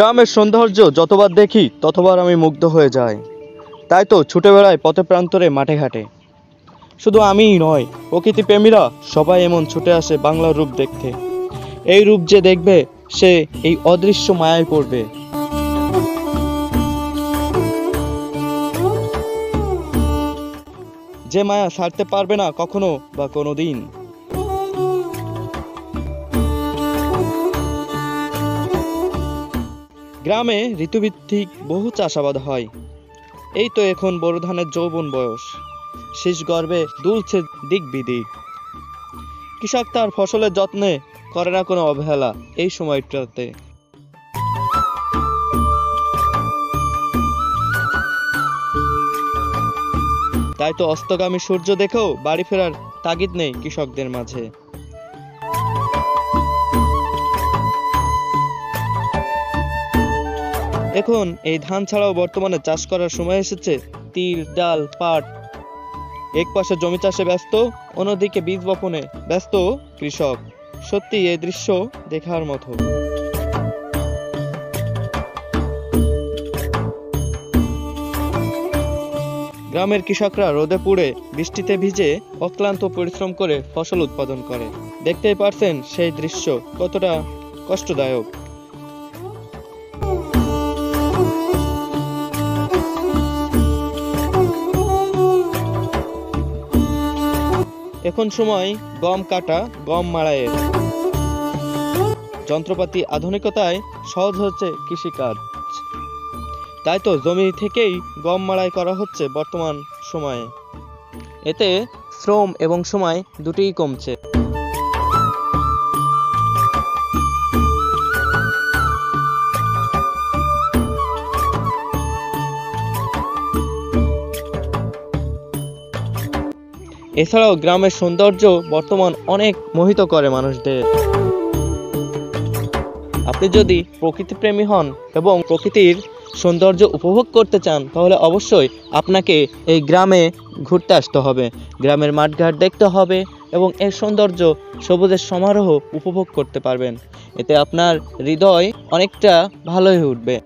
গ্রামের সৌন্দর্য যতবার দেখি ততবার আমি মুগ্ধ হয়ে যাই। তাই তো ছুটে বেড়াই পথে প্রান্তরে মাঠে ঘাটে। শুধু আমিই নয়, প্রকৃতি প্রেমীরা সবাই এমন ছুটে আসে বাংলার রূপ দেখতে। এই রূপ যে দেখবে সে এই অদৃশ্য মায়ায় পড়বে। যে মায়া ছাড়তে পারবে না কখনো বা কোনোদিন। গ্রামে ঋতুভিত্তিক বহু চাষাবাদ হয়। এই তো এখন বোরো ধানের যৌবন বয়স, শীষ গর্ভে দুলছে দিক বিদিক। কৃষক তার ফসলের যত্নে করে না কোনো অবহেলা এই সময়টাতে। তাই তো অস্তগামী সূর্য দেখেও বাড়ি ফেরার তাগিদ নেই কৃষকদের মাঝে। এখন এই ধান ছাড়াও বর্তমানে চাষ করার সময় এসেছে তিল, ডাল, পাট। এক পাশে জমি চাষে ব্যস্ত, অন্যদিকে বীজ বপনে ব্যস্ত কৃষক। সত্যি এই দৃশ্য দেখার মতো। গ্রামের কৃষকরা রোদে পুড়ে বৃষ্টিতে ভিজে অক্লান্ত পরিশ্রম করে ফসল উৎপাদন করে। দেখতেই পারছেন সেই দৃশ্য কতটা কষ্টদায়ক। এখন সময় গম কাটা, গম মাড়াইয়ের। যন্ত্রপাতি আধুনিকতায় সহজ হচ্ছে কৃষিকাজ। তাই তো জমি থেকেই গম মাড়াই করা হচ্ছে বর্তমান সময়ে। এতে শ্রম এবং সময় দুটিই কমছে। এছাড়াও গ্রামের সৌন্দর্য বর্তমান অনেক মোহিত করে মানুষদের। আপনি যদি প্রকৃতিপ্রেমী হন এবং প্রকৃতির সৌন্দর্য উপভোগ করতে চান তাহলে অবশ্যই আপনাকে এই গ্রামে ঘুরতে আসতে হবে। গ্রামের মাঠঘাট দেখতে হবে এবং এর সৌন্দর্য, সবুজের সমারোহ উপভোগ করতে পারবেন। এতে আপনার হৃদয় অনেকটা ভালো হয়ে উঠবে।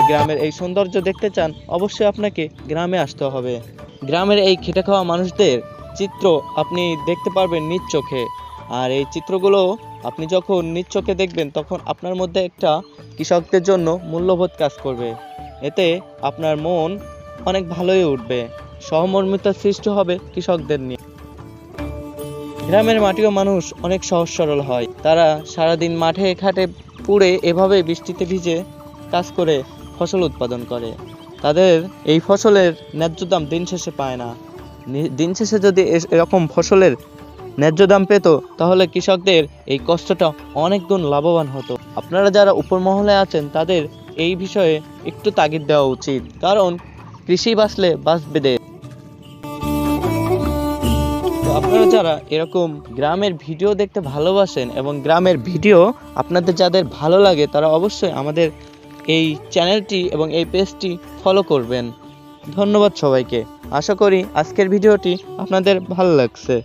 গ্রামের এই সৌন্দর্য দেখতে চান অবশ্যই আপনাকে গ্রামে আসতে হবে। গ্রামের এই খেটে খাওয়া মানুষদের চিত্র আপনি দেখতে পারবেন নিজ চোখে। আর এই চিত্রগুলো আপনি যখন নিজ চোখে দেখবেন তখন আপনার মধ্যে একটা কৃষকদের জন্য মূল্যবোধ কাজ করবে। এতে আপনার মন অনেক ভালোই উঠবে, সহমর্মিতার সৃষ্টি হবে কৃষকদের নিয়ে। গ্রামের মাটিও মানুষ অনেক সহজ সরল হয়। তারা সারাদিন মাঠে ঘাটে পুড়ে এভাবে বৃষ্টিতে ভিজে কাজ করে ফসল উৎপাদন করে। তাদের এই ফসলের ন্যায্য দাম দিন শেষে পায় না। দিন শেষে যদি এরকম ফসলের ন্যায্য দাম পেত তাহলে কৃষকদের এই কষ্টটা অনেক গুণ লাভবান হতো। আপনারা যারা উপর মহলে আছেন তাদের এই বিষয়ে একটু তাগিদ দেওয়া উচিত, কারণ কৃষি বাঁচলে বাঁচবে দেশ। আপনারা যারা এরকম গ্রামের ভিডিও দেখতে ভালোবাসেন এবং গ্রামের ভিডিও আপনাদের যাদের ভালো লাগে তারা অবশ্যই আমাদের এই চ্যানেলটি এবং এই পেজটি ফলো করবেন। ধন্যবাদ সবাইকে। আশা করি আজকের ভিডিওটি আপনাদের ভালো লাগছে।